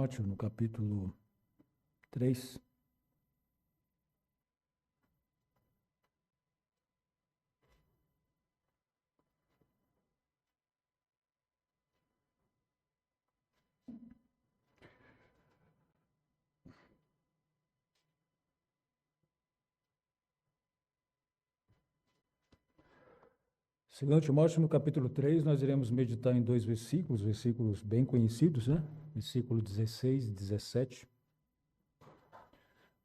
Timóteo, no capítulo 3. Segundo Timóteo, no capítulo 3, nós iremos meditar em dois versículos bem conhecidos, né? Versículo 16 e 17.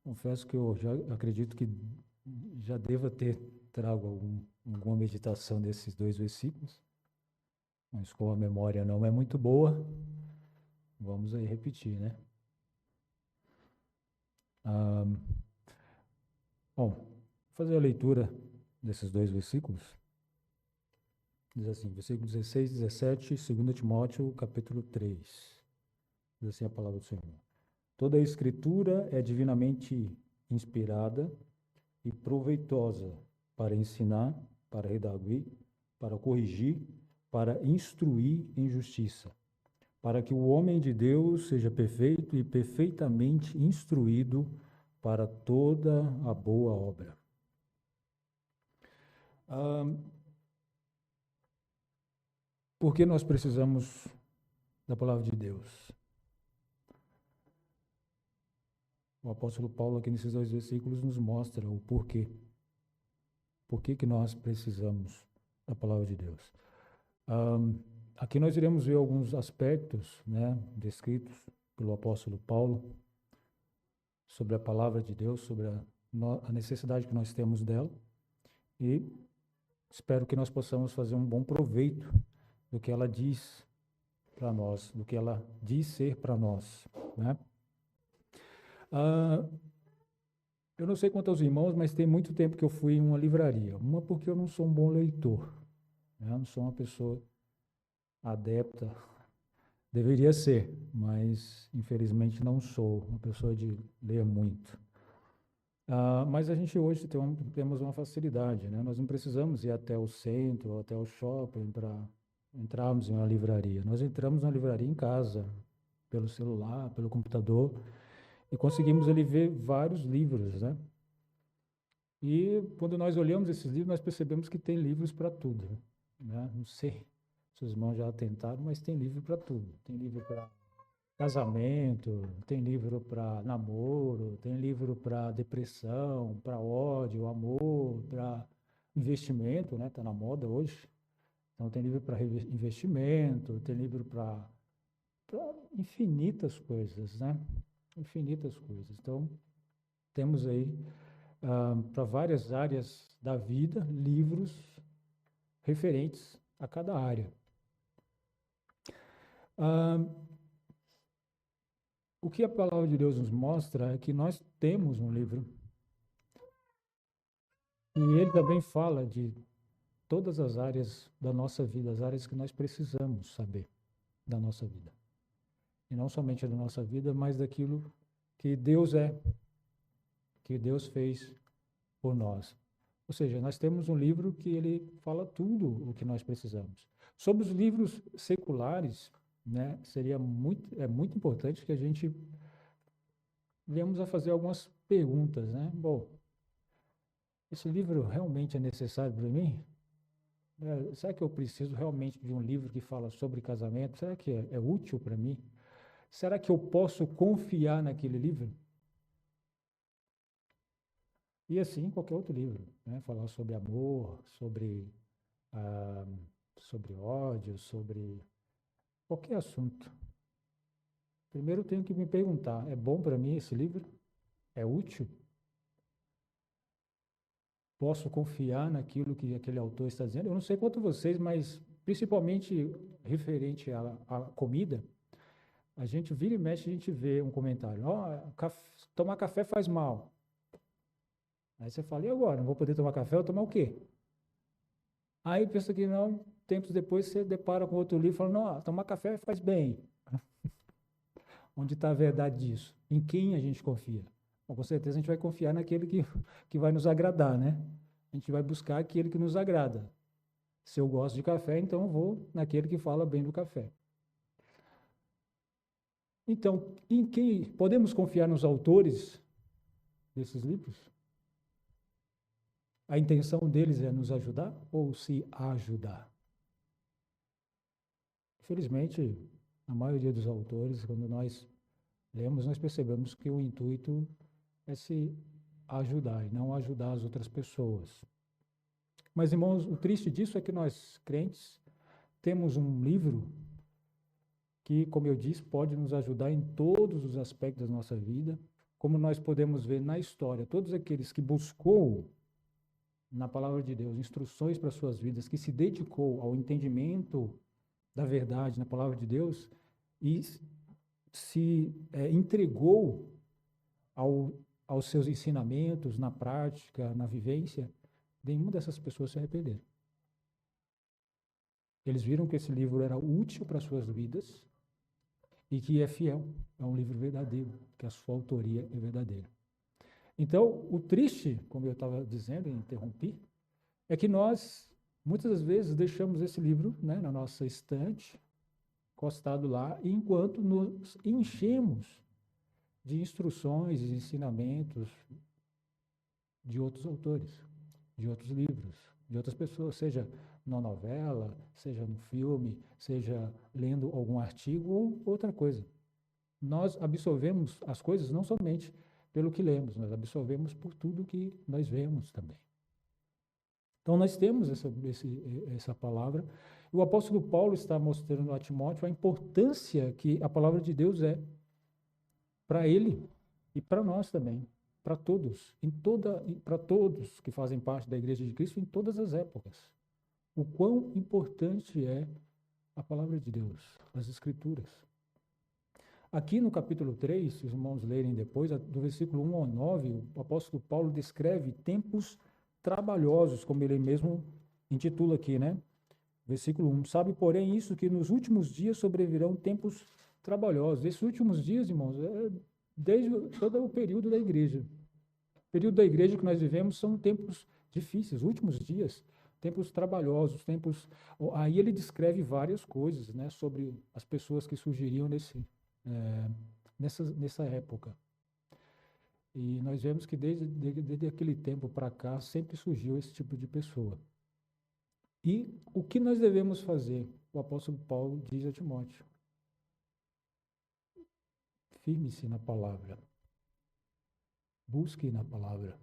Confesso que eu já acredito que já deva ter trago alguma meditação desses dois versículos, mas como a memória não é muito boa, vamos aí repetir, né? Bom, vou fazer a leitura desses dois versículos. Diz assim, versículo 16 e 17, 2 Timóteo, capítulo 3. Diz assim a palavra do Senhor. Toda a Escritura é divinamente inspirada e proveitosa para ensinar, para redarguir, para corrigir, para instruir em justiça, para que o homem de Deus seja perfeito e perfeitamente instruído para toda a boa obra. Por que nós precisamos da palavra de Deus? O apóstolo Paulo, aqui nesses dois versículos, nos mostra o porquê. Por que nós precisamos da palavra de Deus? Aqui nós iremos ver alguns aspectos, né, descritos pelo apóstolo Paulo sobre a palavra de Deus, sobre a necessidade que nós temos dela, e espero que nós possamos fazer um bom proveito do que ela diz para nós, do que ela diz ser para nós, né? Eu não sei quanto aos irmãos, mas tem muito tempo que eu fui em uma livraria. Uma porque eu não sou um bom leitor, né? Eu não sou uma pessoa adepta, deveria ser, mas infelizmente não sou uma pessoa de ler muito. Mas a gente hoje temos uma facilidade, né? Nós não precisamos ir até o centro, ou até o shopping para entrarmos em uma livraria. Nós entramos na livraria em casa, pelo celular, pelo computador, e conseguimos ali ver vários livros, né? E quando nós olhamos esses livros, nós percebemos que tem livros para tudo, né? Não sei se os irmãos já tentaram, mas tem livro para tudo. Tem livro para casamento, tem livro para namoro, tem livro para depressão, para ódio, amor, para investimento, né? Está na moda hoje. Então tem livro para investimento, tem livro para infinitas coisas, né? Infinitas coisas. Então temos aí para várias áreas da vida livros referentes a cada área. O que a palavra de Deus nos mostra é que nós temos um livro. E ele também fala de todas as áreas da nossa vida, as áreas que nós precisamos saber da nossa vida. E não somente da nossa vida, mas daquilo que Deus é, que Deus fez por nós. Ou seja, nós temos um livro que ele fala tudo o que nós precisamos. Sobre os livros seculares, né, é muito importante que a gente venhamos a fazer algumas perguntas, né? Bom, esse livro realmente é necessário para mim? Será que eu preciso realmente de um livro que fala sobre casamento? Será que é útil para mim? Será que eu posso confiar naquele livro? E assim qualquer outro livro, né? Falar sobre amor, sobre ódio, sobre qualquer assunto. Primeiro eu tenho que me perguntar, é bom para mim esse livro? É útil? Posso confiar naquilo que aquele autor está dizendo? Eu não sei quanto vocês, mas principalmente referente à comida, a gente vira e mexe, a gente vê um comentário, tomar café faz mal. Aí você fala, e agora? Não vou poder tomar café, eu tomar o quê? Aí pensa que não, tempos depois você depara com outro livro e fala, não, tomar café faz bem. Onde está a verdade disso? Em quem a gente confia? Bom, com certeza a gente vai confiar naquele que vai nos agradar, né? A gente vai buscar aquele que nos agrada. Se eu gosto de café, então eu vou naquele que fala bem do café. Então, em quem podemos confiar nos autores desses livros? A intenção deles é nos ajudar ou se ajudar? Infelizmente, a maioria dos autores, quando nós lemos, nós percebemos que o intuito é se ajudar e não ajudar as outras pessoas. Mas, irmãos, o triste disso é que nós, crentes, temos um livro que, como eu disse, pode nos ajudar em todos os aspectos da nossa vida, como nós podemos ver na história, todos aqueles que buscou na palavra de Deus instruções para suas vidas, que se dedicou ao entendimento da verdade na palavra de Deus e se entregou aos seus ensinamentos, na prática, na vivência, nenhuma dessas pessoas se arrependeram. Eles viram que esse livro era útil para suas vidas e que é fiel, é um livro verdadeiro, que a sua autoria é verdadeira. Então, o triste, como eu estava dizendo e interrompi, é que nós, muitas das vezes, deixamos esse livro, né, na nossa estante, encostado lá, enquanto nos enchemos de instruções e ensinamentos de outros autores, de outros livros, de outras pessoas, seja na novela, seja no filme, seja lendo algum artigo ou outra coisa. Nós absorvemos as coisas não somente pelo que lemos, nós absorvemos por tudo que nós vemos também. Então, nós temos essa palavra. O apóstolo Paulo está mostrando a Timóteo a importância que a palavra de Deus é para ele e para nós também, para todos, para todos que fazem parte da Igreja de Cristo em todas as épocas. O quão importante é a palavra de Deus, as Escrituras. Aqui no capítulo 3, se os irmãos lerem depois, do versículo 1 ao 9, o apóstolo Paulo descreve tempos trabalhosos, como ele mesmo intitula aqui, né? Versículo 1. Sabe, porém, isso que nos últimos dias sobrevirão tempos trabalhosos. Esses últimos dias, irmãos, desde todo o período da igreja. O período da igreja que nós vivemos são tempos difíceis, últimos dias, tempos trabalhosos, tempos... Aí ele descreve várias coisas, né, sobre as pessoas que surgiriam nessa época. E nós vemos que desde aquele tempo para cá sempre surgiu esse tipo de pessoa. E o que nós devemos fazer? O apóstolo Paulo diz a Timóteo: firme-se na palavra, busque na palavra.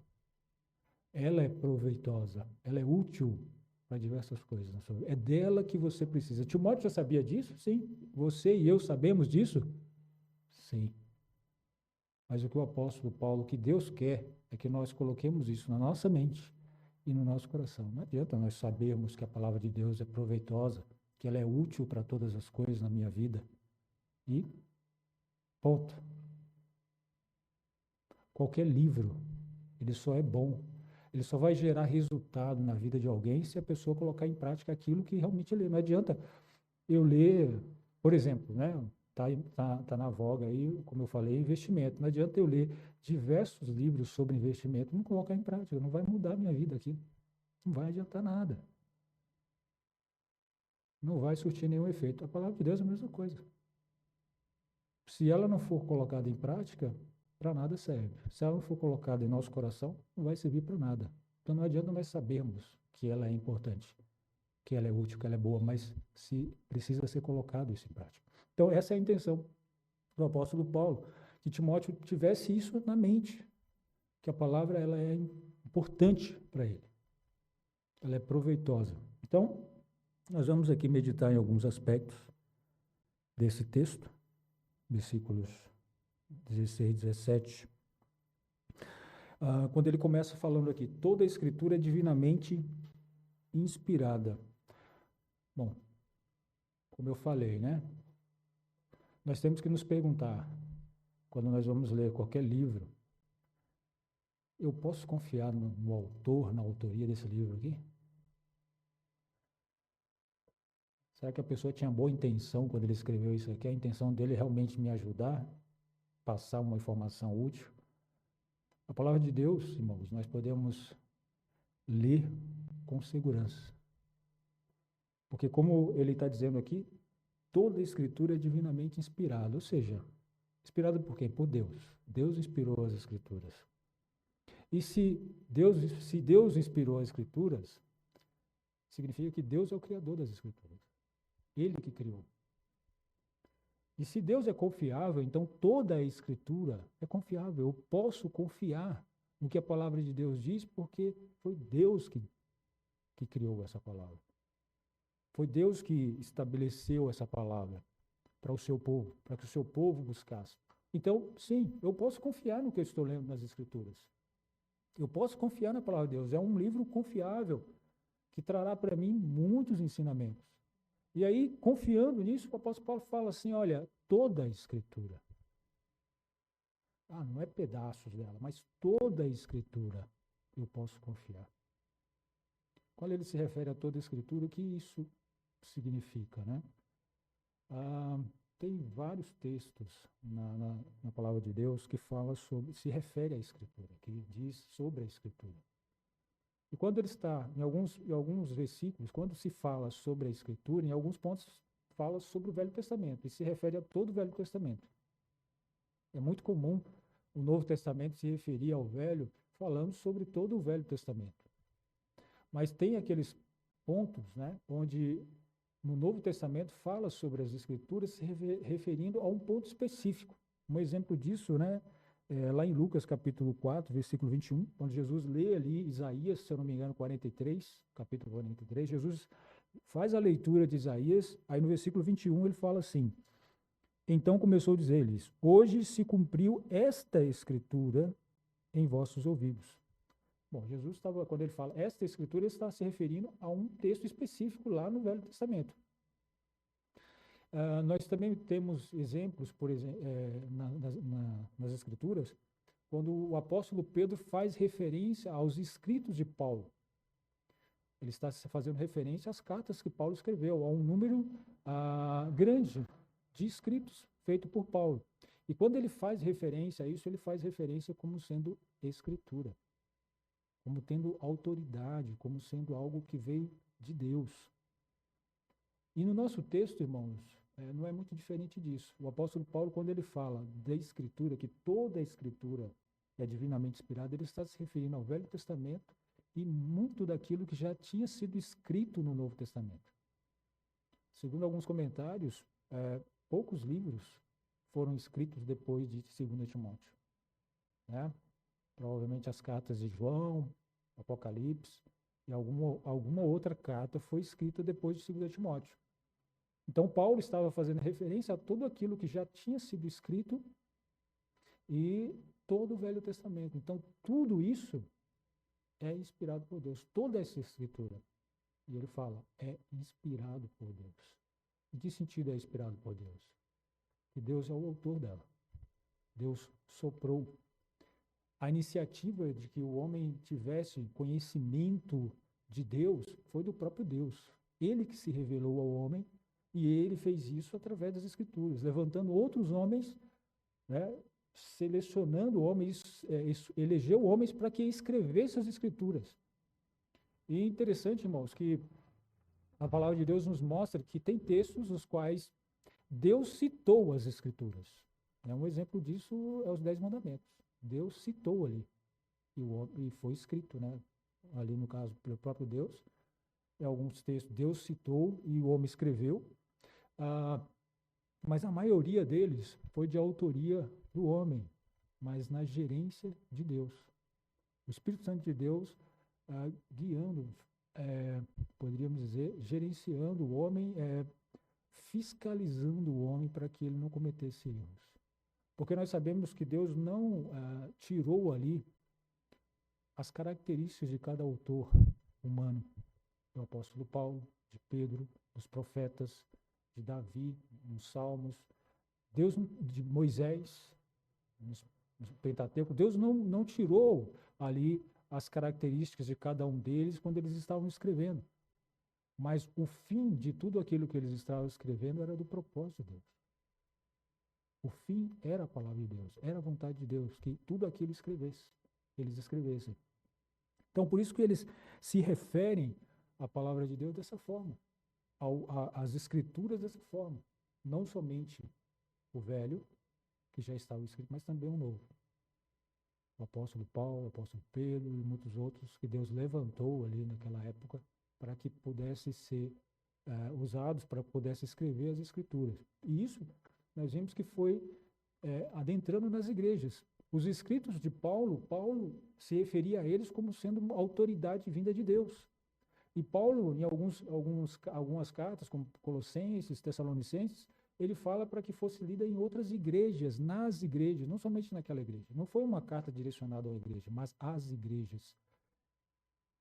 Ela é proveitosa, ela é útil para diversas coisas na sua vida. É dela que você precisa. Timóteo já sabia disso? Sim. Você e eu sabemos disso? Sim. Mas o que o apóstolo Paulo, que Deus quer, é que nós coloquemos isso na nossa mente e no nosso coração. Não adianta nós sabermos que a palavra de Deus é proveitosa, que ela é útil para todas as coisas na minha vida. E ponto. Qualquer livro, ele só é bom, ele só vai gerar resultado na vida de alguém se a pessoa colocar em prática aquilo que realmente lê. Não adianta eu ler, por exemplo, né? Tá na voga aí, como eu falei, investimento. Não adianta eu ler diversos livros sobre investimento e não colocar em prática, não vai mudar a minha vida aqui. Não vai adiantar nada. Não vai surtir nenhum efeito. A palavra de Deus é a mesma coisa. Se ela não for colocada em prática, para nada serve. Se ela não for colocada em nosso coração, não vai servir para nada. Então não adianta nós sabermos que ela é importante, que ela é útil, que ela é boa, mas se precisa ser colocado isso em prática. Então essa é a intenção do apóstolo Paulo, que Timóteo tivesse isso na mente, que a palavra ela é importante para ele, ela é proveitosa. Então, nós vamos aqui meditar em alguns aspectos desse texto, versículos 16, 17. Quando ele começa falando aqui, toda a Escritura é divinamente inspirada. Bom, como eu falei, né? Nós temos que nos perguntar, quando nós vamos ler qualquer livro, eu posso confiar no autor, na autoria desse livro aqui? Será que a pessoa tinha boa intenção quando ele escreveu isso aqui? A intenção dele é realmente me ajudar, passar uma informação útil? A palavra de Deus, irmãos, nós podemos ler com segurança. Porque como ele está dizendo aqui, toda a Escritura é divinamente inspirada, ou seja, Inspirada por quem? Por Deus. Deus inspirou as Escrituras. E se Deus inspirou as Escrituras, significa que Deus é o criador das Escrituras. Ele que criou. E se Deus é confiável, então toda a Escritura é confiável. Eu posso confiar no que a palavra de Deus diz, porque foi Deus que criou essa palavra. Foi Deus que estabeleceu essa palavra para o seu povo, para que o seu povo buscasse. Então, sim, eu posso confiar no que eu estou lendo nas Escrituras. Eu posso confiar na palavra de Deus. É um livro confiável, que trará para mim muitos ensinamentos. E aí, confiando nisso, o apóstolo Paulo fala assim, olha, toda a Escritura. Não é pedaços dela, mas toda a Escritura eu posso confiar. Quando ele se refere a toda a Escritura, o que isso significa, né? Tem vários textos na palavra de Deus que fala sobre, se refere à Escritura, que diz sobre a Escritura. E quando ele está, em alguns versículos, quando se fala sobre a Escritura, em alguns pontos fala sobre o Velho Testamento, e se refere a todo o Velho Testamento. É muito comum o Novo Testamento se referir ao Velho, falando sobre todo o Velho Testamento. Mas tem aqueles pontos, né, onde no Novo Testamento fala sobre as Escrituras se referindo a um ponto específico. Um exemplo disso, né, lá em Lucas capítulo 4, versículo 21, quando Jesus lê ali Isaías, se eu não me engano, 43, capítulo 43, Jesus faz a leitura de Isaías, aí no versículo 21 ele fala assim, então começou a dizer-lhes, hoje se cumpriu esta Escritura em vossos ouvidos. Bom, Jesus estava, quando ele fala esta Escritura, ele está se referindo a um texto específico lá no Velho Testamento. Nós também temos exemplos, por exemplo, nas Escrituras, quando o apóstolo Pedro faz referência aos escritos de Paulo. Ele está fazendo referência às cartas que Paulo escreveu, a um número grande de escritos feitos por Paulo. E quando ele faz referência a isso, ele faz referência como sendo Escritura, como tendo autoridade, como sendo algo que veio de Deus. E no nosso texto, irmãos, não é muito diferente disso. O apóstolo Paulo, quando ele fala da Escritura, que toda a Escritura é divinamente inspirada, ele está se referindo ao Velho Testamento e muito daquilo que já tinha sido escrito no Novo Testamento. Segundo alguns comentários, poucos livros foram escritos depois de 2 Timóteo, né? Provavelmente as cartas de João, Apocalipse, e alguma outra carta foi escrita depois de 2 Timóteo. Então, Paulo estava fazendo referência a tudo aquilo que já tinha sido escrito e todo o Velho Testamento. Então, tudo isso é inspirado por Deus, toda essa Escritura. E ele fala, é inspirado por Deus. Em que sentido é inspirado por Deus? Que Deus é o autor dela. Deus soprou. A iniciativa de que o homem tivesse conhecimento de Deus foi do próprio Deus. Ele que se revelou ao homem e ele fez isso através das Escrituras, levantando outros homens, né, selecionando homens, elegeu homens para que escrevessem as Escrituras. E é interessante, irmãos, que a palavra de Deus nos mostra que tem textos nos quais Deus citou as Escrituras. Um exemplo disso é os 10 Mandamentos. Deus citou ali, e foi escrito, né? Ali no caso, pelo próprio Deus. Em alguns textos, Deus citou e o homem escreveu, mas a maioria deles foi de autoria do homem, mas na gerência de Deus. O Espírito Santo de Deus guiando, poderíamos dizer, gerenciando o homem, fiscalizando o homem para que ele não cometesse erros. Porque nós sabemos que Deus não tirou ali as características de cada autor humano, do apóstolo Paulo, de Pedro, dos profetas, de Davi, nos Salmos, Deus, de Moisés, no Pentateuco, Deus não tirou ali as características de cada um deles quando eles estavam escrevendo. Mas o fim de tudo aquilo que eles estavam escrevendo era do propósito de Deus. O fim era a palavra de Deus, era a vontade de Deus, que tudo aquilo eles escrevessem. Então, por isso que eles se referem à palavra de Deus dessa forma, às Escrituras dessa forma. Não somente o Velho, que já estava escrito, mas também um novo. O apóstolo Paulo, o apóstolo Pedro e muitos outros que Deus levantou ali naquela época para que pudessem ser usados, para que pudesse escrever as escrituras. E isso nós vimos que foi adentrando nas igrejas. Os escritos de Paulo, Paulo se referia a eles como sendo uma autoridade vinda de Deus. E Paulo, em algumas cartas, como Colossenses, Tessalonicenses, ele fala para que fosse lida em outras igrejas, nas igrejas, não somente naquela igreja. Não foi uma carta direcionada à igreja, mas às igrejas.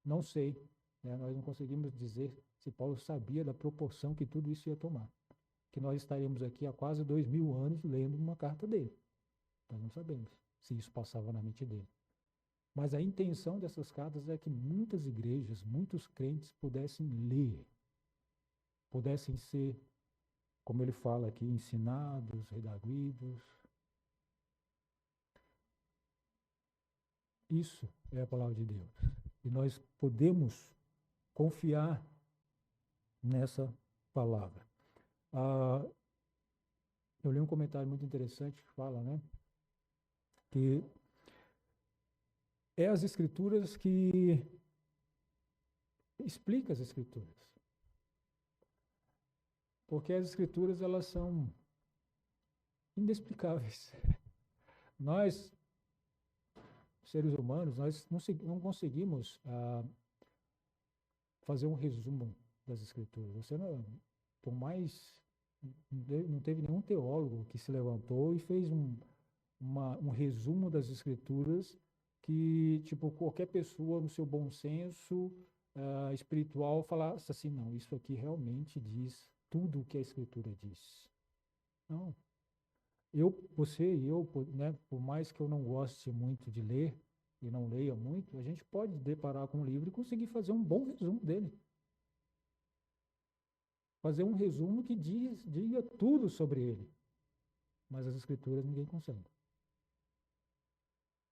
Não sei, né? Nós não conseguimos dizer se Paulo sabia da proporção que tudo isso ia tomar. Que nós estaríamos aqui há quase 2000 anos lendo uma carta dele. Nós não sabemos se isso passava na mente dele. Mas a intenção dessas cartas é que muitas igrejas, muitos crentes pudessem ler, pudessem ser, como ele fala aqui, ensinados, redarguidos. Isso é a palavra de Deus. E nós podemos confiar nessa palavra. Eu li um comentário muito interessante que fala, né, que é as escrituras que explica as escrituras. Porque as escrituras, elas são inexplicáveis. Nós, seres humanos, nós não conseguimos fazer um resumo das escrituras. Você não, por mais, não teve nenhum teólogo que se levantou e fez um resumo das escrituras que, tipo, qualquer pessoa no seu bom senso espiritual falasse assim, não, isso aqui realmente diz tudo o que a escritura diz. Não. Você e eu, né, por mais que eu não goste muito de ler e não leia muito, a gente pode deparar com um livro e conseguir fazer um bom resumo dele. Fazer um resumo que diga tudo sobre ele. Mas as escrituras ninguém consegue.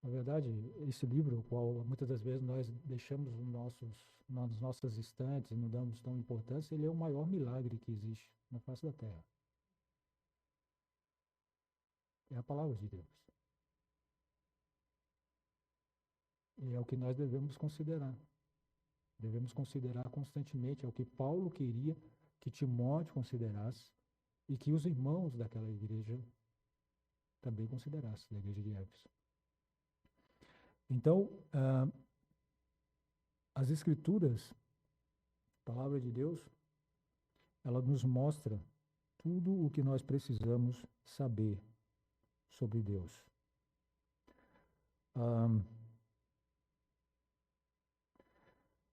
Na verdade, esse livro, o qual muitas das vezes nós deixamos nas nossas estantes e não damos tão importância, ele é o maior milagre que existe na face da Terra. É a palavra de Deus. E é o que nós devemos considerar. Devemos considerar constantemente, é o que Paulo queria que Timóteo considerasse e que os irmãos daquela igreja também considerassem, da igreja de Éfeso. Então, as escrituras, a palavra de Deus, ela nos mostra tudo o que nós precisamos saber sobre Deus.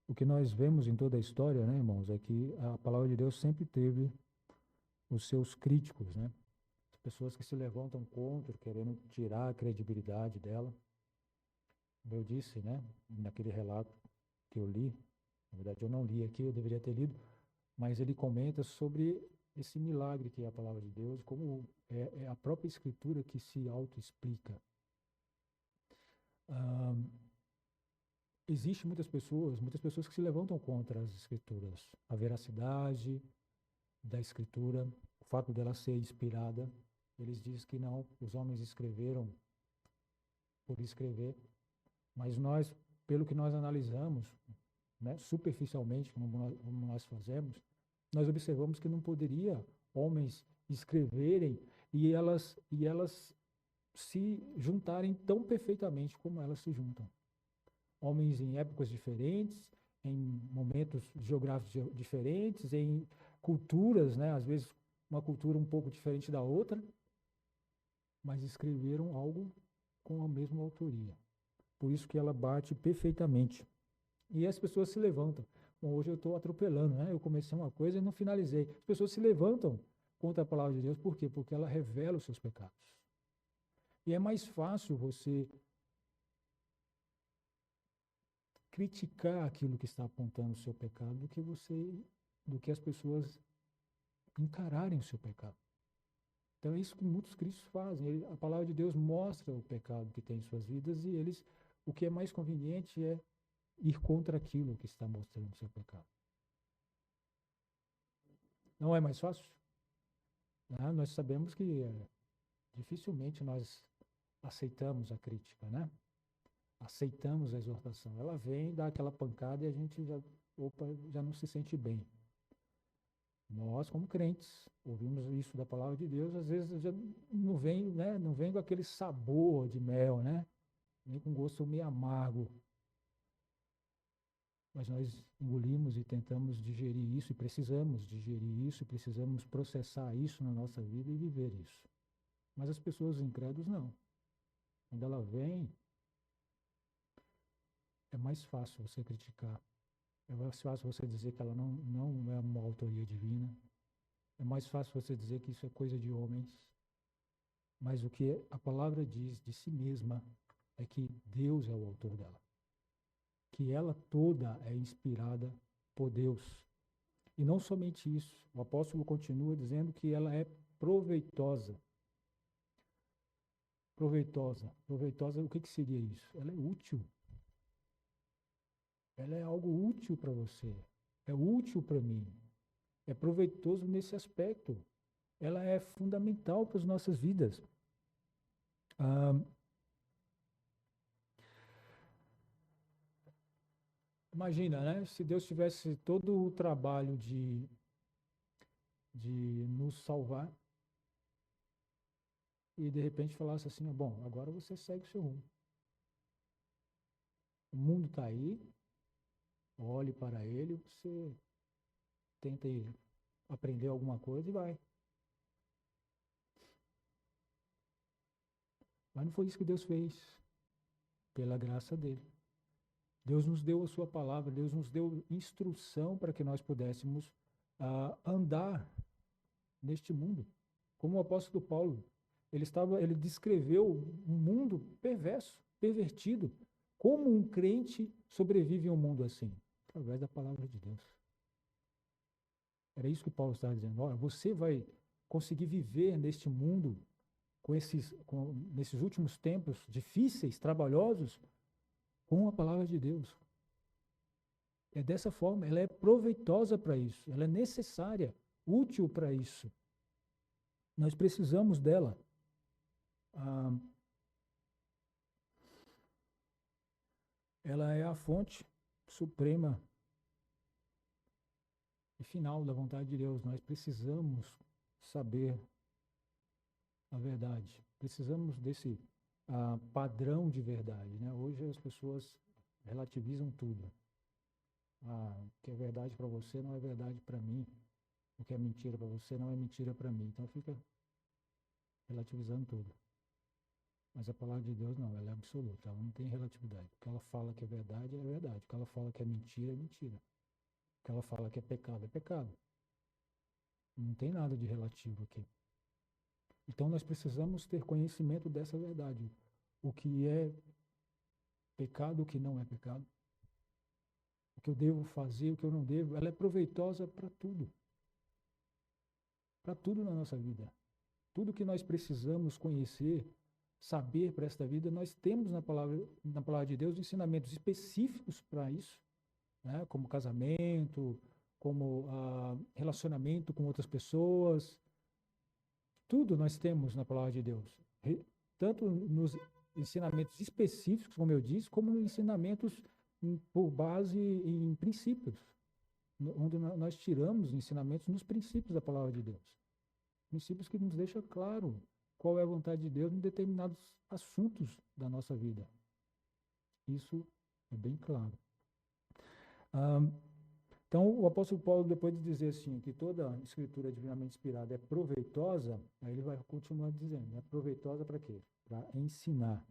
O que nós vemos em toda a história, né, irmãos, é que a palavra de Deus sempre teve os seus críticos, né? As pessoas que se levantam contra, querendo tirar a credibilidade dela. Como eu disse, né, naquele relato que eu li, na verdade eu não li aqui, eu deveria ter lido, mas ele comenta sobre esse milagre que é a palavra de Deus, como é a própria Escritura que se auto-explica. Existem muitas pessoas que se levantam contra as Escrituras, a veracidade da Escritura, o fato dela ser inspirada. Eles dizem que não, os homens escreveram por escrever, mas nós, pelo que nós analisamos, né, superficialmente, como nós fazemos, nós observamos que não poderia homens escreverem e elas se juntarem tão perfeitamente como elas se juntam. Homens em épocas diferentes, em momentos geográficos diferentes, em culturas, né, às vezes uma cultura um pouco diferente da outra, mas escreveram algo com a mesma autoria. Por isso que ela bate perfeitamente. E as pessoas se levantam. Bom, hoje eu estou atropelando, né? Eu comecei uma coisa e não finalizei. As pessoas se levantam contra a palavra de Deus. Por quê? Porque ela revela os seus pecados. E é mais fácil você criticar aquilo que está apontando o seu pecado do que as pessoas encararem o seu pecado. Então é isso que muitos cristãos fazem. A palavra de Deus mostra o pecado que tem em suas vidas e o que é mais conveniente é ir contra aquilo que está mostrando o seu pecado. Não é mais fácil? Nós sabemos que Dificilmente nós aceitamos a crítica, né? Aceitamos a exortação. Ela vem, dá aquela pancada e a gente já, opa, já não se sente bem. Nós, como crentes, ouvimos isso da palavra de Deus, às vezes já não vem, né? Não vem com aquele sabor de mel, né? Vem com gosto meio amargo. Mas nós engolimos e tentamos digerir isso, e precisamos digerir isso, e precisamos processar isso na nossa vida e viver isso. Mas as pessoas incrédulas não. Quando ela vem, é mais fácil você criticar. É mais fácil você dizer que ela não é uma autoria divina. É mais fácil você dizer que isso é coisa de homens. Mas o que a palavra diz de si mesma é que Deus é o autor dela. Que ela toda é inspirada por Deus. E não somente isso. O apóstolo continua dizendo que ela é proveitosa. Proveitosa. Proveitosa, o que que seria isso? Ela é útil. Ela é algo útil para você. É útil para mim. É proveitoso nesse aspecto. Ela é fundamental para as nossas vidas. Ah, imagina, né? Se Deus tivesse todo o trabalho de nos salvar e de repente falasse assim, bom, agora você segue o seu rumo. O mundo está aí, olhe para ele, você tenta aprender alguma coisa e vai. Mas não foi isso que Deus fez, pela graça dele. Deus nos deu a sua palavra, Deus nos deu instrução para que nós pudéssemos andar neste mundo. Como o apóstolo Paulo, ele descreveu um mundo perverso, pervertido. Como um crente sobrevive a um mundo assim? Através da palavra de Deus. Era isso que Paulo estava dizendo. Olha, você vai conseguir viver neste mundo nesses últimos tempos difíceis, trabalhosos, com a palavra de Deus. É dessa forma, ela é proveitosa para isso, ela é necessária, útil para isso. Nós precisamos dela. Ela é a fonte suprema e final da vontade de Deus. Nós precisamos saber a verdade. Precisamos desse padrão de verdade, né? Hoje as pessoas relativizam tudo. O que é verdade para você não é verdade para mim. O que é mentira para você não é mentira para mim. Então fica relativizando tudo. Mas a palavra de Deus não, ela é absoluta, ela não tem relatividade. O que ela fala que é verdade, é verdade. O que ela fala que é mentira, é mentira. O que ela fala que é pecado, é pecado. Não tem nada de relativo aqui. Então nós precisamos ter conhecimento dessa verdade. O que é pecado, o que não é pecado. O que eu devo fazer, o que eu não devo. Ela é proveitosa para tudo. Para tudo na nossa vida. Tudo que nós precisamos conhecer, saber para esta vida, nós temos na palavra de Deus ensinamentos específicos para isso, né? Como casamento, como relacionamento com outras pessoas. Tudo nós temos na palavra de Deus. Tanto nos ensinamentos específicos, como eu disse, como nos ensinamentos por base em princípios, onde nós tiramos ensinamentos nos princípios da palavra de Deus. Princípios que nos deixam claro qual é a vontade de Deus em determinados assuntos da nossa vida. Isso é bem claro. Então, o apóstolo Paulo, depois de dizer assim, que toda a escritura divinamente inspirada é proveitosa, aí ele vai continuar dizendo, é proveitosa para quê? Para ensinar.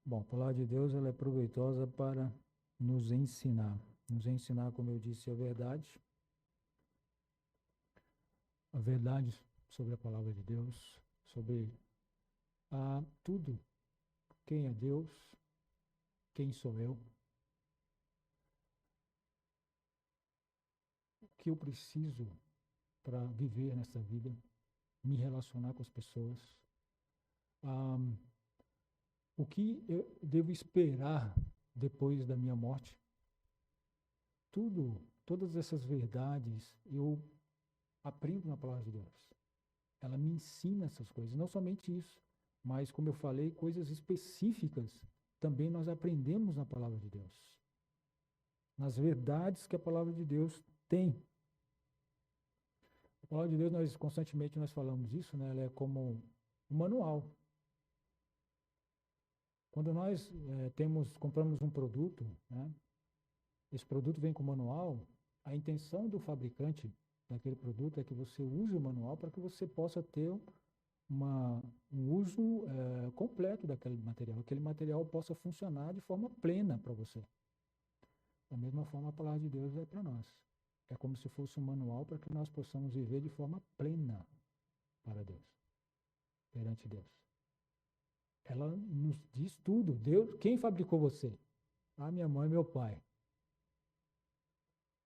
Bom, a palavra de Deus ela é proveitosa para nos ensinar. Nos ensinar, como eu disse, a verdade sobre a palavra de Deus, sobre tudo. Quem é Deus? Quem sou eu? O que eu preciso para viver nessa vida? Me relacionar com as pessoas? O que eu devo esperar depois da minha morte? todas essas verdades, eu aprendo na palavra de Deus. Ela me ensina essas coisas, não somente isso, mas, como eu falei, coisas específicas também nós aprendemos na palavra de Deus. Nas verdades que a palavra de Deus tem. A palavra de Deus, constantemente nós falamos isso, né? Ela é como um manual. Quando nós compramos um produto, né? Esse produto vem com manual, a intenção do fabricante daquele produto é que você use o manual para que você possa ter um uso completo daquele material, aquele material possa funcionar de forma plena para você. Da mesma forma, a palavra de Deus é para nós. É como se fosse um manual para que nós possamos viver de forma plena para Deus, perante Deus. Ela nos diz tudo. Deus, quem fabricou você? Minha mãe e meu pai.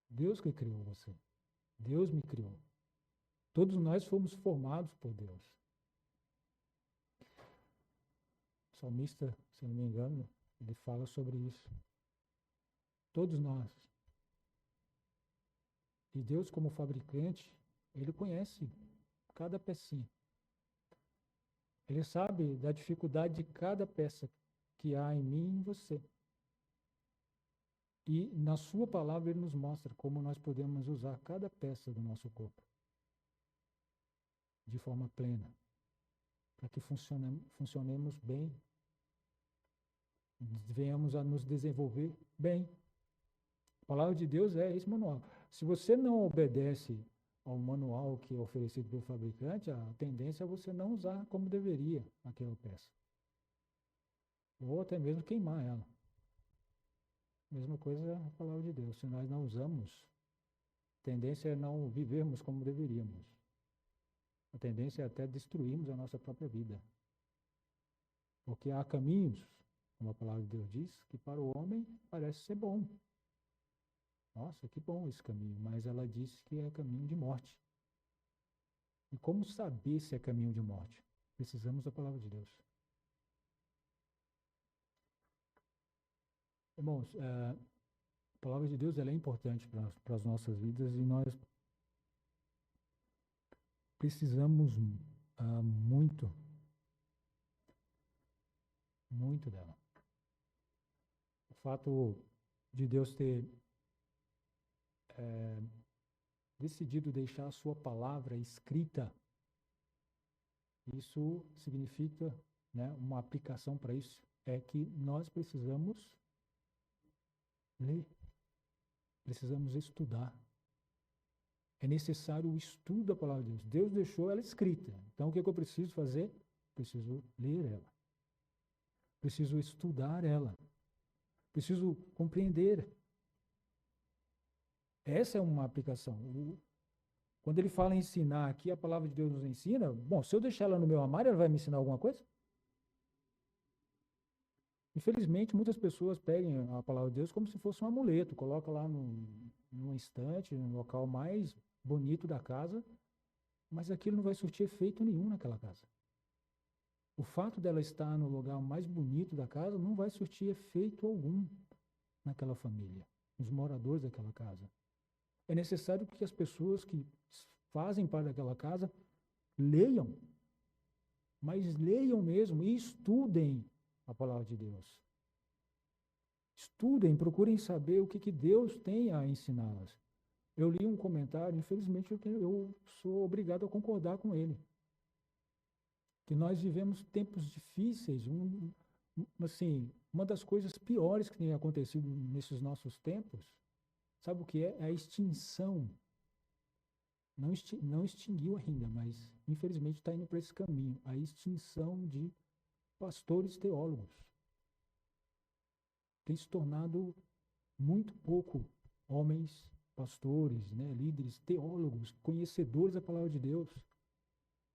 Deus que criou você. Deus me criou. Todos nós fomos formados por Deus. O salmista, se não me engano, ele fala sobre isso. Todos nós. E Deus, como fabricante, ele conhece cada pecinha. Ele sabe da dificuldade de cada peça que há em mim e em você. E na sua palavra ele nos mostra como nós podemos usar cada peça do nosso corpo de forma plena, para que funcionemos bem, venhamos a nos desenvolver bem. A palavra de Deus é esse manual. Se você não obedece ao manual que é oferecido pelo fabricante, a tendência é você não usar como deveria aquela peça. Ou até mesmo queimar ela. Mesma coisa a palavra de Deus. Se nós não usamos, a tendência é não vivermos como deveríamos. A tendência é até destruirmos a nossa própria vida. Porque há caminhos, como a palavra de Deus diz, que para o homem parece ser bom. Nossa, que bom esse caminho, mas ela disse que é caminho de morte. E como saber se é caminho de morte? Precisamos da palavra de Deus. Irmãos, a palavra de Deus ela é importante para as nossas vidas e nós precisamos muito dela. O fato de Deus ter decidido deixar a sua palavra escrita, isso significa, né, uma aplicação para isso, é que nós precisamos ler, precisamos estudar. É necessário o estudo da palavra de Deus. Deus deixou ela escrita. Então, o que eu preciso fazer? Preciso ler ela. Preciso estudar ela. Preciso compreender. Essa é uma aplicação. Quando ele fala em ensinar aqui, a palavra de Deus nos ensina. Bom, se eu deixar ela no meu armário, ela vai me ensinar alguma coisa? Infelizmente, muitas pessoas pegam a palavra de Deus como se fosse um amuleto, coloca lá num estante, no local mais bonito da casa, mas aquilo não vai surtir efeito nenhum naquela casa. O fato dela estar no lugar mais bonito da casa não vai surtir efeito algum naquela família, nos moradores daquela casa. É necessário que as pessoas que fazem parte daquela casa leiam, mas leiam mesmo e estudem a palavra de Deus. Estudem, procurem saber o que Deus tem a ensiná-las. Eu li um comentário, infelizmente eu sou obrigado a concordar com ele. Que nós vivemos tempos difíceis, assim, uma das coisas piores que tem acontecido nesses nossos tempos, sabe o que é? É a extinção. Não extinguiu ainda, mas infelizmente está indo para esse caminho, a extinção de pastores teólogos. Tem se tornado muito pouco homens, pastores, né, líderes, teólogos, conhecedores da palavra de Deus.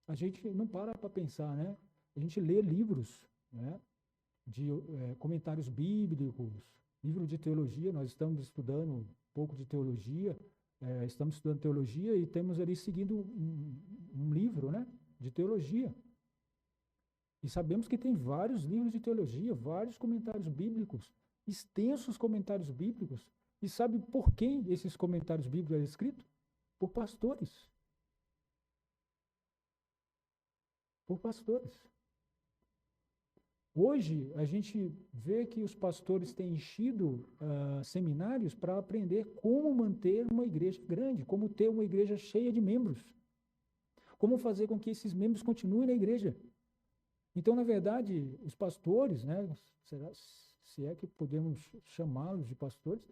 A gente não para pensar, né? A gente lê livros, né, de comentários bíblicos, livro de teologia, nós estamos estudando um pouco de teologia, estamos estudando teologia e temos ali seguindo um livro, né, de teologia. E sabemos que tem vários livros de teologia, vários comentários bíblicos, extensos comentários bíblicos, E sabe por quem esses comentários bíblicos eram escritos? Por pastores. Por pastores. Hoje, a gente vê que os pastores têm enchido seminários para aprender como manter uma igreja grande, como ter uma igreja cheia de membros, como fazer com que esses membros continuem na igreja. Então, na verdade, os pastores, né, se é que podemos chamá-los de pastores,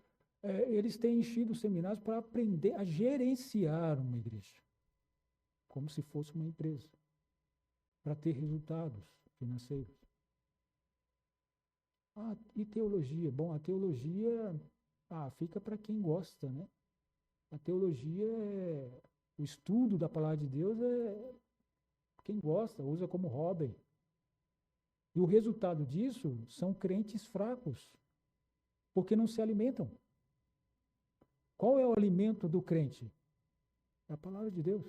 eles têm enchido seminários para aprender a gerenciar uma igreja, como se fosse uma empresa, para ter resultados financeiros. E teologia? Bom, a teologia fica para quem gosta, né? A teologia o estudo da palavra de Deus quem gosta, usa como hobby. E o resultado disso são crentes fracos, porque não se alimentam. Qual é o alimento do crente? É a palavra de Deus.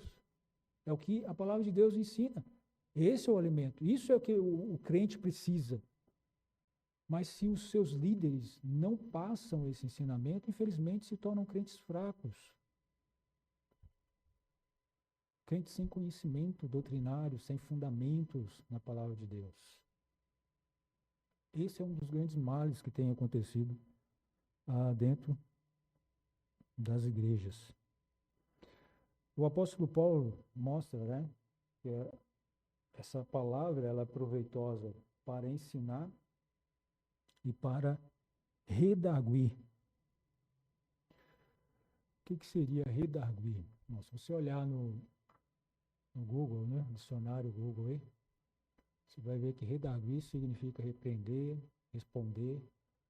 É o que a palavra de Deus ensina. Esse é o alimento. Isso é o que o crente precisa. Mas se os seus líderes não passam esse ensinamento, infelizmente se tornam crentes fracos. Crentes sem conhecimento doutrinário, sem fundamentos na palavra de Deus. Esse é um dos grandes males que tem acontecido dentro das igrejas. O apóstolo Paulo mostra, né, que essa palavra ela é proveitosa para ensinar e para redarguir. O que seria redarguir? Se você olhar no Google, né, dicionário Google aí, você vai ver que redarguir significa repreender, responder,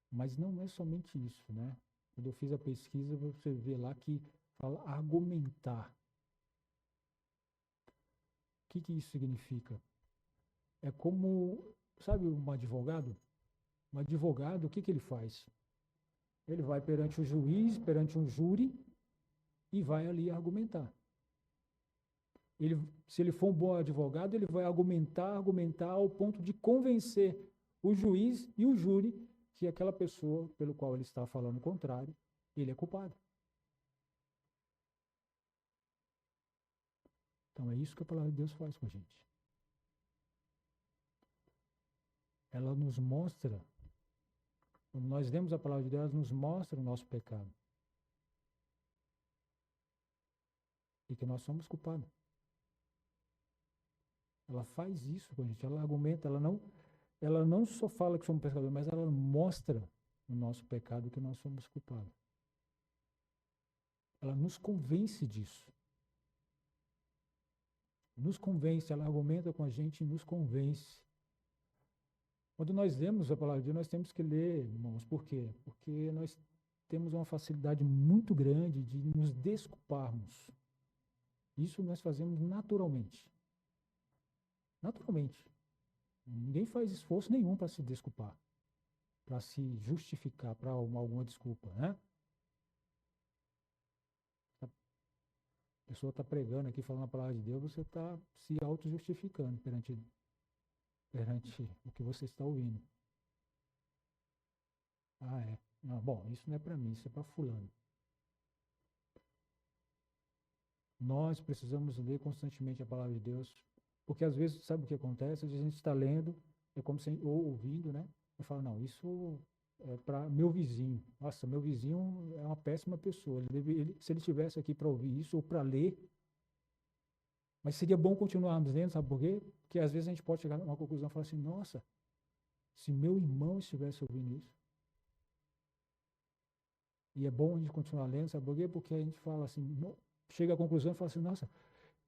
mas não é somente isso, né? Quando eu fiz a pesquisa, você vê lá que fala argumentar. O que isso significa? É como, sabe, um advogado? Um advogado, o que ele faz? Ele vai perante o juiz, perante um júri, e vai ali argumentar. Se ele for um bom advogado, ele vai argumentar ao ponto de convencer o juiz e o júri que aquela pessoa pelo qual ele está falando o contrário, ele é culpado. Então é isso que a palavra de Deus faz com a gente. Ela nos mostra, quando nós lemos a palavra de Deus, ela nos mostra o nosso pecado. E que nós somos culpados. Ela faz isso com a gente, ela argumenta, ela não só fala que somos pecadores, mas ela mostra o nosso pecado, que nós somos culpados. Ela nos convence disso. Nos convence, ela argumenta com a gente e nos convence. Quando nós lemos a palavra de Deus, nós temos que ler, irmãos, por quê? Porque nós temos uma facilidade muito grande de nos desculparmos. Isso nós fazemos naturalmente. Naturalmente. Ninguém faz esforço nenhum para se desculpar, para se justificar, para alguma desculpa, né? A pessoa está pregando aqui, falando a palavra de Deus, você está se auto-justificando perante o que você está ouvindo. Não, bom, isso não é para mim, isso é para fulano. Nós precisamos ler constantemente a palavra de Deus, porque às vezes, sabe o que acontece? Às vezes a gente está lendo, é como se, ou ouvindo, né? E fala, não, isso é para meu vizinho. Nossa, meu vizinho é uma péssima pessoa. Se ele estivesse aqui para ouvir isso ou para ler, mas seria bom continuarmos lendo, sabe por quê? Porque às vezes a gente pode chegar a uma conclusão e falar assim, nossa, se meu irmão estivesse ouvindo isso. E é bom a gente continuar lendo, sabe por quê? Porque a gente fala assim, chega à conclusão e fala assim, nossa,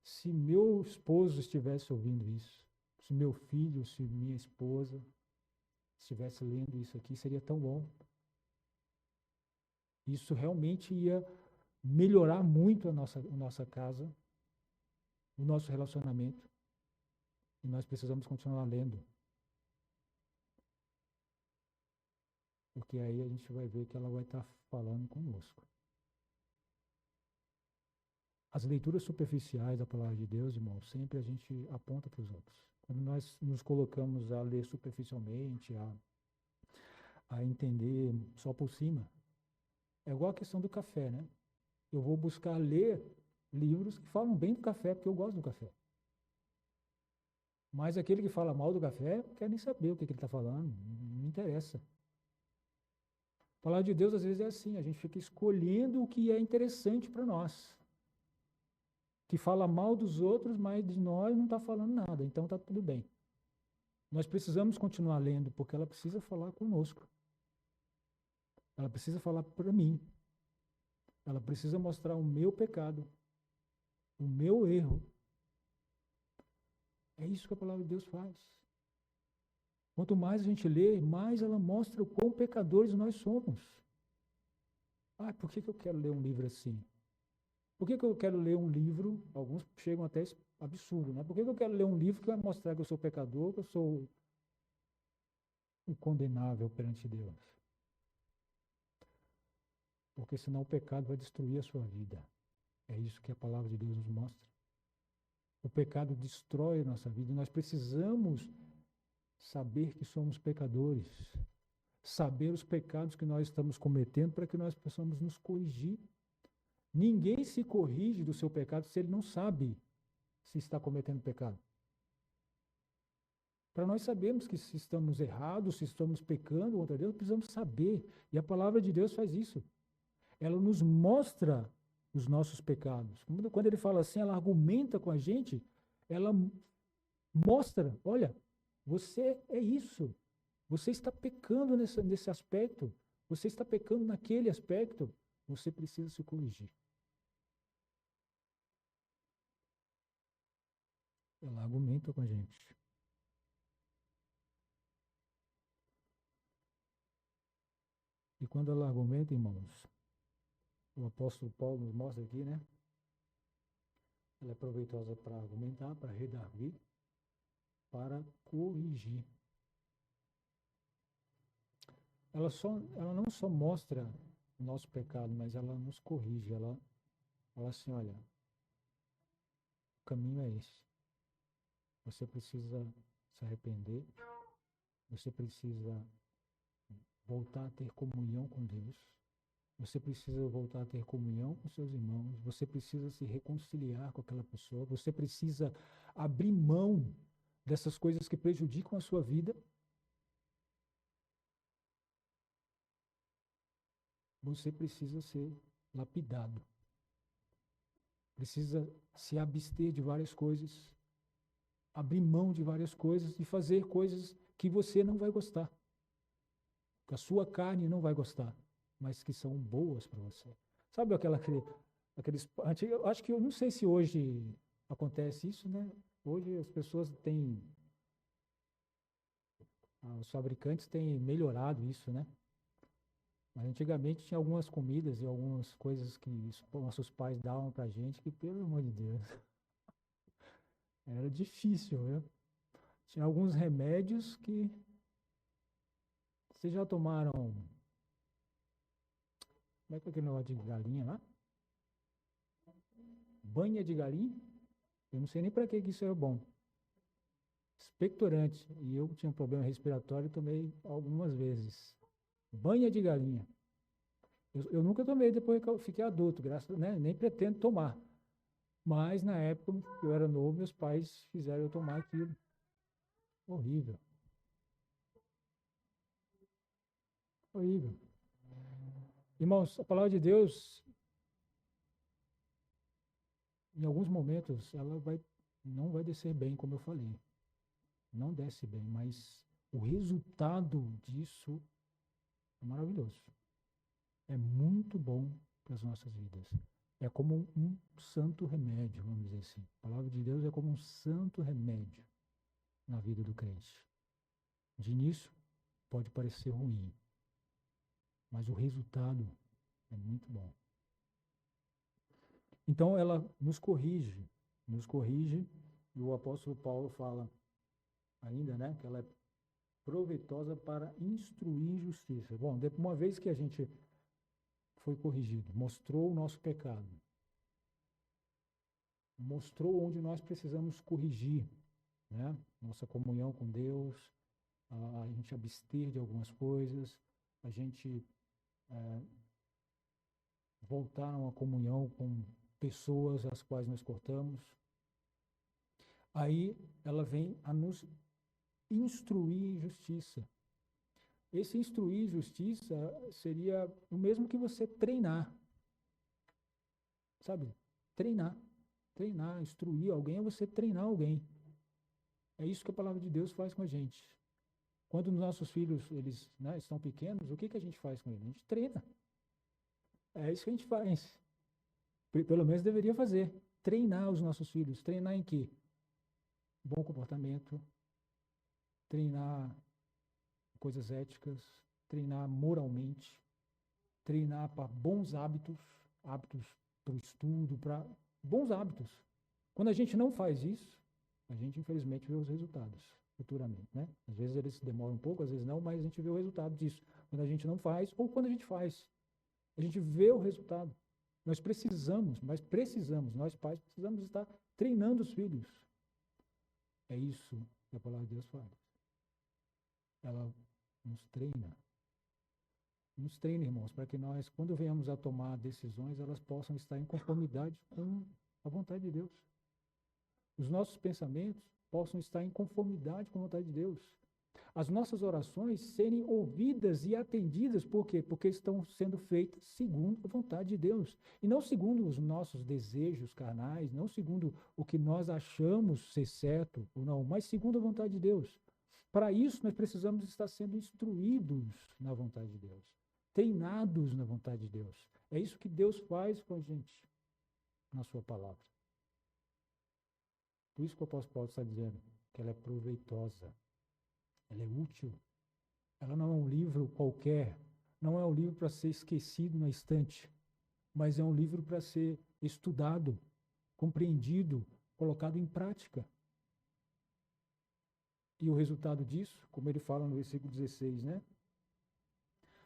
se meu esposo estivesse ouvindo isso, se meu filho, se minha esposa estivesse lendo isso aqui, seria tão bom. Isso realmente ia melhorar muito a nossa casa, o nosso relacionamento. E nós precisamos continuar lendo. Porque aí a gente vai ver que ela vai estar falando conosco. As leituras superficiais da palavra de Deus, irmão, sempre a gente aponta para os outros. Quando nós nos colocamos a ler superficialmente, a entender só por cima, É igual a questão do café, né? Eu vou buscar ler livros que falam bem do café, porque eu gosto do café. Mas aquele que fala mal do café, não quer nem saber o que ele está falando, não me interessa. A palavra de Deus, às vezes, é assim, a gente fica escolhendo o que é interessante para nós. Que fala mal dos outros, mas de nós não está falando nada, então está tudo bem. Nós precisamos continuar lendo, porque ela precisa falar conosco. Ela precisa falar para mim. Ela precisa mostrar o meu pecado, o meu erro. É isso que a palavra de Deus faz. Quanto mais a gente lê, mais ela mostra o quão pecadores nós somos. Ah, por que eu quero ler um livro assim? Por que eu quero ler um livro? Alguns chegam até esse absurdo, né? Por que eu quero ler um livro que vai mostrar que eu sou pecador, que eu sou incondenável perante Deus? Porque senão o pecado vai destruir a sua vida. É isso que a palavra de Deus nos mostra. O pecado destrói a nossa vida e nós precisamos saber que somos pecadores, saber os pecados que nós estamos cometendo para que nós possamos nos corrigir. Ninguém se corrige do seu pecado se ele não sabe se está cometendo pecado. Para nós sabermos que se estamos errados, se estamos pecando contra Deus, precisamos saber. E a palavra de Deus faz isso. Ela nos mostra os nossos pecados. Quando ele fala assim, ela argumenta com a gente, ela mostra, olha, você é isso. Você está pecando nesse aspecto. Você está pecando naquele aspecto. Você precisa se corrigir. Ela argumenta com a gente. E quando ela argumenta, irmãos, o apóstolo Paulo nos mostra aqui, né? Ela é proveitosa para argumentar, para redarguir, para corrigir. Ela não só mostra o nosso pecado, mas ela nos corrige. Ela fala assim, olha, o caminho é esse. Você precisa se arrepender. Você precisa voltar a ter comunhão com Deus. Você precisa voltar a ter comunhão com seus irmãos. Você precisa se reconciliar com aquela pessoa. Você precisa abrir mão dessas coisas que prejudicam a sua vida. Você precisa ser lapidado. Precisa se abster de várias coisas, abrir mão de várias coisas e fazer coisas que você não vai gostar, que a sua carne não vai gostar, mas que são boas para você. Sabe aqueles, eu acho que eu não sei se hoje acontece isso, né? Hoje as pessoas têm, os fabricantes têm melhorado isso, né? Mas antigamente tinha algumas comidas e algumas coisas que nossos pais davam pra gente que, pelo amor de Deus, era difícil, viu? Tinha alguns remédios que vocês já tomaram. Como é que é aquele negócio de galinha lá? Banha de galinha? Eu não sei nem para que isso era bom. Expectorante. E eu tinha um problema respiratório e tomei algumas vezes. Banha de galinha. Eu nunca tomei depois que eu fiquei adulto, graças, né? Nem pretendo tomar. Mas na época que eu era novo, meus pais fizeram eu tomar aquilo. Horrível. Horrível. Irmãos, a palavra de Deus, em alguns momentos, não vai descer bem, como eu falei. Não desce bem, mas o resultado disso é maravilhoso. É muito bom para as nossas vidas. É como um santo remédio, vamos dizer assim. A palavra de Deus é como um santo remédio na vida do crente. De início, pode parecer ruim, mas o resultado é muito bom. Então, ela nos corrige, e o apóstolo Paulo fala ainda, né, que ela é proveitosa para instruir justiça. Bom, uma vez que a gente foi corrigido, mostrou o nosso pecado, mostrou onde nós precisamos corrigir, né? Nossa comunhão com Deus, a gente abster de algumas coisas, a gente voltar a uma comunhão com pessoas às quais nós cortamos. Aí ela vem a nos instruir em justiça. Esse instruir em justiça seria o mesmo que você treinar, sabe? Treinar. Treinar, instruir alguém é você treinar alguém. É isso que a palavra de Deus faz com a gente. Quando os nossos filhos eles, né, estão pequenos, o que, que a gente faz com eles? A gente treina. É isso que a gente faz. Pelo menos deveria fazer. Treinar os nossos filhos. Treinar em quê? Bom comportamento, treinar coisas éticas, treinar moralmente, treinar para bons hábitos, hábitos para o estudo, para bons hábitos. Quando a gente não faz isso, a gente infelizmente vê os resultados futuramente, né? Às vezes eles demoram um pouco, às vezes não, mas a gente vê o resultado disso. Quando a gente não faz, ou quando a gente faz, a gente vê o resultado. Nós precisamos, nós pais precisamos estar treinando os filhos. É isso que a palavra de Deus faz. Ela nos treina. Nos treina, irmãos, para que nós, quando venhamos a tomar decisões, elas possam estar em conformidade com a vontade de Deus. Os nossos pensamentos possam estar em conformidade com a vontade de Deus. As nossas orações serem ouvidas e atendidas, por quê? Porque estão sendo feitas segundo a vontade de Deus. E não segundo os nossos desejos carnais, não segundo o que nós achamos ser certo ou não, mas segundo a vontade de Deus. Para isso, nós precisamos estar sendo instruídos na vontade de Deus, treinados na vontade de Deus. É isso que Deus faz com a gente na sua palavra. Por isso que o apóstolo Paulo está dizendo que ela é proveitosa, ela é útil. Ela não é um livro qualquer, não é um livro para ser esquecido na estante, mas é um livro para ser estudado, compreendido, colocado em prática. E o resultado disso, como ele fala no versículo 16, né?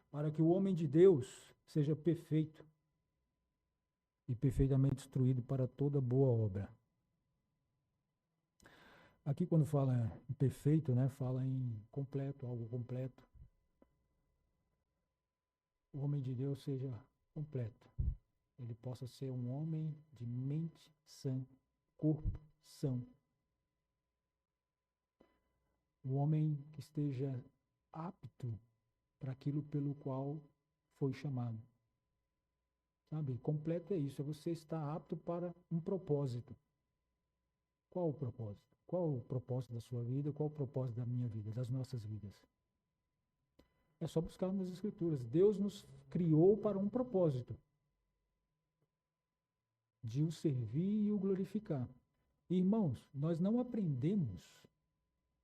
Para que o homem de Deus seja perfeito e perfeitamente instruído para toda boa obra. Aqui quando fala em perfeito, né, fala em completo, algo completo. O homem de Deus seja completo. Ele possa ser um homem de mente sã, corpo são. Um homem que esteja apto para aquilo pelo qual foi chamado. Sabe? Completo é isso, é você estar apto para um propósito. Qual o propósito? Qual o propósito da sua vida? Qual o propósito da minha vida, das nossas vidas? É só buscar nas Escrituras. Deus nos criou para um propósito, de o servir e o glorificar. Irmãos, nós não aprendemos,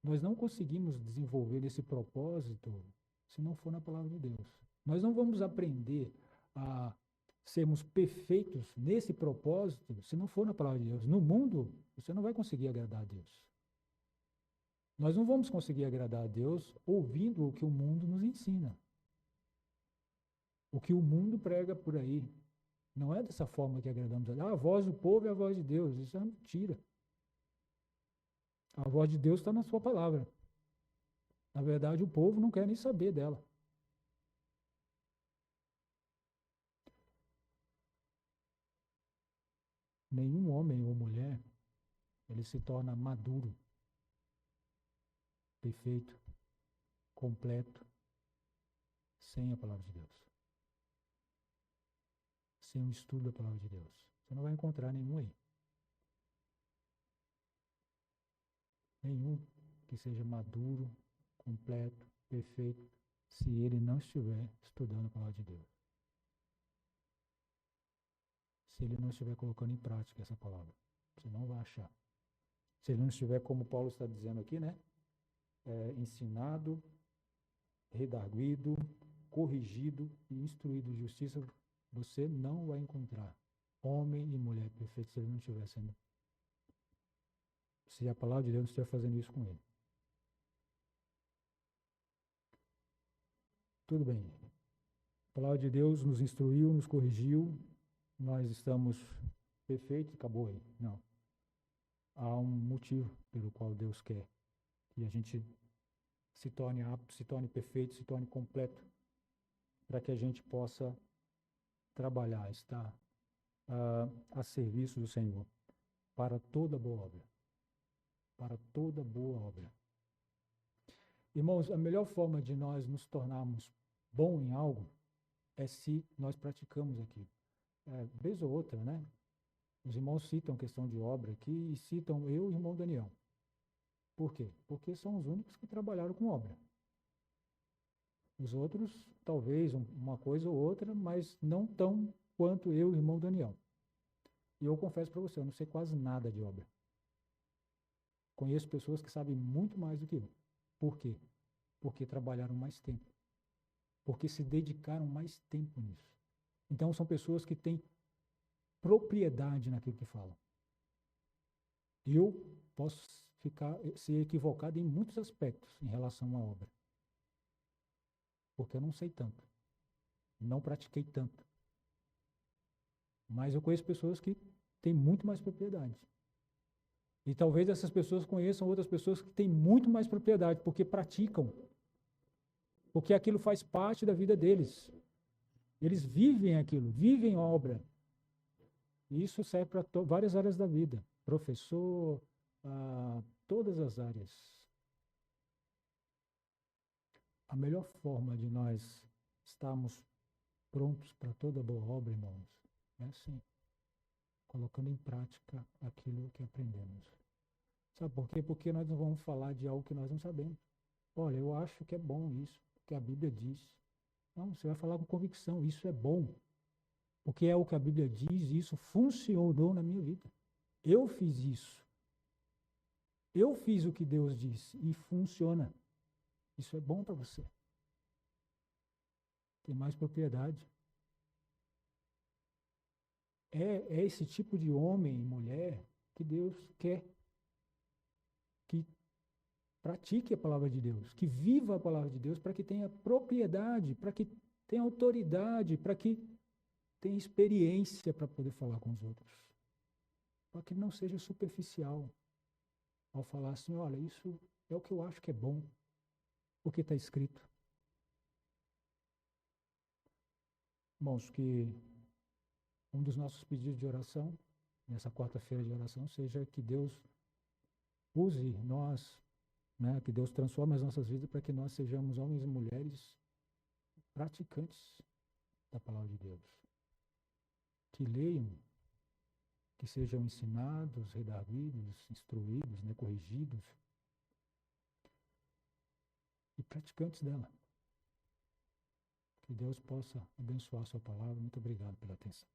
nós não conseguimos desenvolver esse propósito se não for na palavra de Deus. Nós não vamos aprender a sermos perfeitos nesse propósito se não for na palavra de Deus. No mundo, você não vai conseguir agradar a Deus. Nós não vamos conseguir agradar a Deus ouvindo o que o mundo nos ensina. O que o mundo prega por aí. Não é dessa forma que agradamos a Deus. A voz do povo é a voz de Deus. Isso é mentira. A voz de Deus está na sua palavra. Na verdade, o povo não quer nem saber dela. Nenhum homem ou mulher, ele se torna maduro, perfeito, completo, sem a palavra de Deus. Sem o estudo da palavra de Deus. Você não vai encontrar nenhum aí. Nenhum que seja maduro, completo, perfeito, se ele não estiver estudando a palavra de Deus. Se ele não estiver colocando em prática essa palavra, você não vai achar. Se ele não estiver, como Paulo está dizendo aqui, né? Ensinado, redarguido, corrigido e instruído em justiça, você não vai encontrar homem e mulher perfeitos se ele não estiver sendo. Se a palavra de Deus não estiver fazendo isso com ele. Tudo bem. A palavra de Deus nos instruiu, nos corrigiu, nós estamos perfeitos, acabou aí. Não. Há um motivo pelo qual Deus quer que a gente se torne apto, se torne perfeito, se torne completo, para que a gente possa trabalhar, estar a serviço do Senhor para toda boa obra. Para toda boa obra. Irmãos, a melhor forma de nós nos tornarmos bom em algo é se nós praticamos aquilo. Vez ou outra, né? Os irmãos citam questão de obra aqui e citam eu e o irmão Daniel. Por quê? Porque são os únicos que trabalharam com obra. Os outros, talvez uma coisa ou outra, mas não tão quanto eu e o irmão Daniel. E eu confesso para você, eu não sei quase nada de obra. Conheço pessoas que sabem muito mais do que eu. Por quê? Porque trabalharam mais tempo. Porque se dedicaram mais tempo nisso. Então, são pessoas que têm propriedade naquilo que falam. Eu posso ser equivocado em muitos aspectos em relação à obra. Porque eu não sei tanto. Não pratiquei tanto. Mas eu conheço pessoas que têm muito mais propriedade. E talvez essas pessoas conheçam outras pessoas que têm muito mais propriedade, porque praticam. Porque aquilo faz parte da vida deles. Eles vivem aquilo, vivem a obra. E isso serve para várias áreas da vida. Professor, todas as áreas. A melhor forma de nós estarmos prontos para toda boa obra, irmãos, é assim, colocando em prática aquilo que aprendemos. Sabe por quê? Porque nós não vamos falar de algo que nós não sabemos. Olha, eu acho que é bom isso, que a Bíblia diz. Não, você vai falar com convicção, isso é bom. Porque é o que a Bíblia diz e isso funcionou na minha vida. Eu fiz isso. Eu fiz o que Deus disse e funciona. Isso é bom para você. Tem mais propriedade. É esse tipo de homem e mulher que Deus quer. Que pratique a palavra de Deus, que viva a palavra de Deus para que tenha propriedade, para que tenha autoridade, para que tenha experiência para poder falar com os outros. Para que não seja superficial ao falar assim, olha, isso é o que eu acho que é bom, porque está escrito. Irmãos, que um dos nossos pedidos de oração, nessa quarta-feira de oração, seja que Deus use nós, né, que Deus transforme as nossas vidas para que nós sejamos homens e mulheres praticantes da palavra de Deus. Que leiam, que sejam ensinados, redarguidos, instruídos, né, corrigidos e praticantes dela. Que Deus possa abençoar a sua palavra. Muito obrigado pela atenção.